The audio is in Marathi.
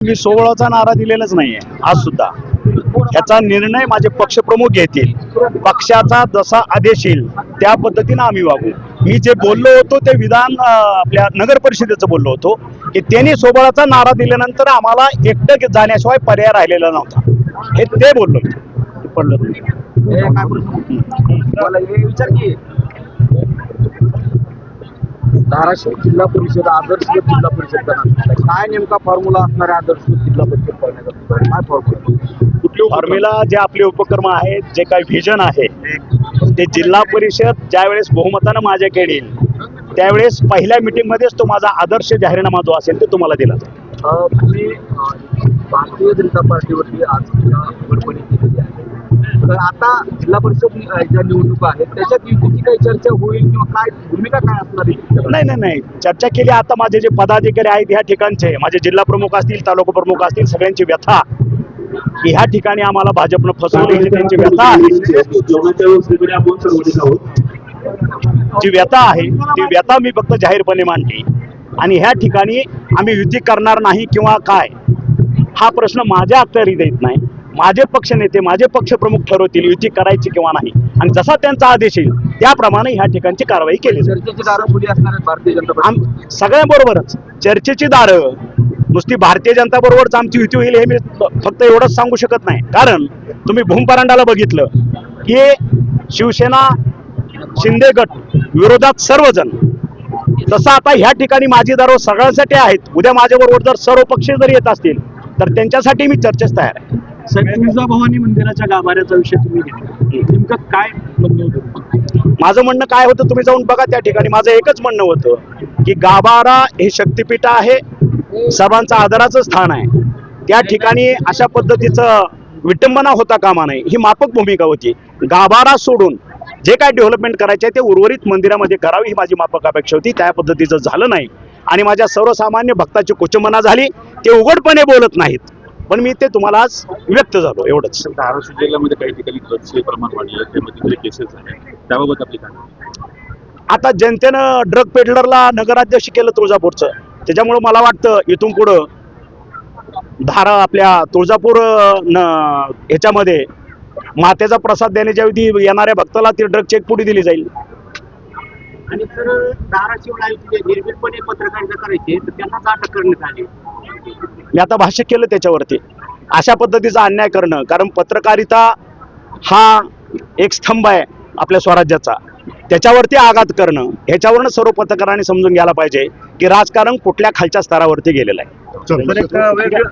मी 16चा नारा दिलेलाच नाहीये आज सुद्धा. याचा निर्णय माझे पक्षप्रमुख घेतील. पक्षाचा जसा आदेश येईल त्या पद्धतीने आम्ही वागू. मी जे बोललो होतो ते विधान आपल्या नगर परिषदेचं बोललो होतो की त्यांनी 16चा नारा दिल्यानंतर आम्हाला एकटं जाण्याशिवाय पर्याय राहिलेला नव्हता. हे ते बोललो मी. पडलं धाराशिव जिल्हा परिषद आदर्श जिल्हा परिषद करणार काय नेमका फॉर्म्युला असणार आहे आदर्श जिल्हा परिषद करण्याचा? काय फॉर्म्युला फॉर्म्युला जे आपले उपक्रम आहेत, जे काही व्हिजन आहे ते जिल्हा परिषद ज्यावेळेस बहुमतानं माझ्याकडे येईल त्यावेळेस पहिल्या मीटिंगमध्येच तो माझा आदर्श जाहीरनामा जो असेल तो तुम्हाला दिला जाईल. तुम्ही भारतीय जनता पार्टीवरती आज निवडपणी केलेली आहे, तर आता जिल्हा परिषद ज्या निवडणुका आहेत त्याच्यात युतीची काही चर्चा होईल किंवा काय भूमिका काय असणार आहे? नाही चर्चा केली. आता माझे जे पदाधिकारी आहेत ह्या ठिकाणचे, माझे जिल्हा प्रमुख असतील, तालुका प्रमुख असतील, सगळ्यांची व्यथा की ह्या ठिकाणी आम्हाला भाजपनं फसवले ही त्यांची व्यथा आहे. जी व्यथा आहे ती व्यथा मी फक्त जाहीरपणे मांडली. आणि ह्या ठिकाणी आम्ही युती करणार नाही किंवा काय हा प्रश्न माझ्या अखत्यारीत येत नाही. माझे पक्ष नेते, माझे पक्षप्रमुख ठरवतील युती करायची किंवा नाही, आणि जसा त्यांचा आदेश येईल त्याप्रमाणे ह्या ठिकाणची कारवाई केली जाईल. चर्चेची दारं खुली असणार आहेत भारतीय जनता पार्टी सगळ्यांबरोबरच चर्चेची दारं. नुसती भारतीय जनता बरोबरच आमची युती होईल हे मी फक्त एवढंच सांगू शकत नाही. कारण तुम्ही भूमपरांडाला बघितलं की शिवसेना शिंदे गट विरोधात सर्वजण, तसं आता ह्या ठिकाणी माझी दारो सगळ्यांसाठी आहेत. उद्या माझ्याबरोबर जर सर्व पक्ष जर येत असतील तर त्यांच्यासाठी मी चर्चेस तयार आहे. तुळजाभवानी मंदिराच्या गाभाऱ्याचा विषय तुम्ही घेतला, नेमकं काय म्हणणं होतं? माझं म्हणणं काय होतं तुम्ही जाऊन बघा त्या ठिकाणी. माझं एकच म्हणणं होतं की गाभारा हे शक्तिपीठ आहे, सर्वांचं आदराचं स्थान आहे. त्या ठिकाणी अशा पद्धतीचं विटंबना होता कामा नये ही माफक भूमिका होती. गाभारा सोडून जे काय डेव्हलपमेंट करायचे ते उर्वरित मंदिरामध्ये करावी ही माझी माफक अपेक्षा होती. त्या पद्धतीचं झालं नाही आणि माझ्या सर्वसामान्य भक्ताची कुचंबना झाली. ते उघडपणे बोलत नाहीत पण मी ते तुम्हाला आज व्यक्त झालो एवढंच. धाराशिव जिल्ह्यामध्ये काही ठिकाणी ड्रग्सचे प्रमाण वाढले, त्यामध्ये केसेस आहेत, त्याबाबत आपली काय? आता जनतेनं ड्रग पेडलरला नगराध्यक्ष केलं तुळजापूरचं, त्याच्यामुळं मला वाटतं इथून पुढं आपल्या तुळजापूर ह्याच्यामध्ये मातेचा प्रसाद देण्याच्या ऐवजी येणाऱ्या भक्ताला ती ड्रग चेक पुढे दिली जाईल. आणि सर धाराशिवला निर्भीडपणे पत्रकारिता करायची तर त्यांना अटक करण्यात आली. मी आता भाष्य केलं त्याच्यावरती. अशा पद्धतीचा अन्याय करणं, कारण पत्रकारिता हा एक स्तंभ आहे आपल्या स्वराज्याचा, त्याच्यावरती आघात करणं, ह्याच्यावरनं सर्व पत्रकारांनी समजून घ्यायला पाहिजे की राजकारण कुठल्या खालच्या स्तरावरती गेलेलं आहे.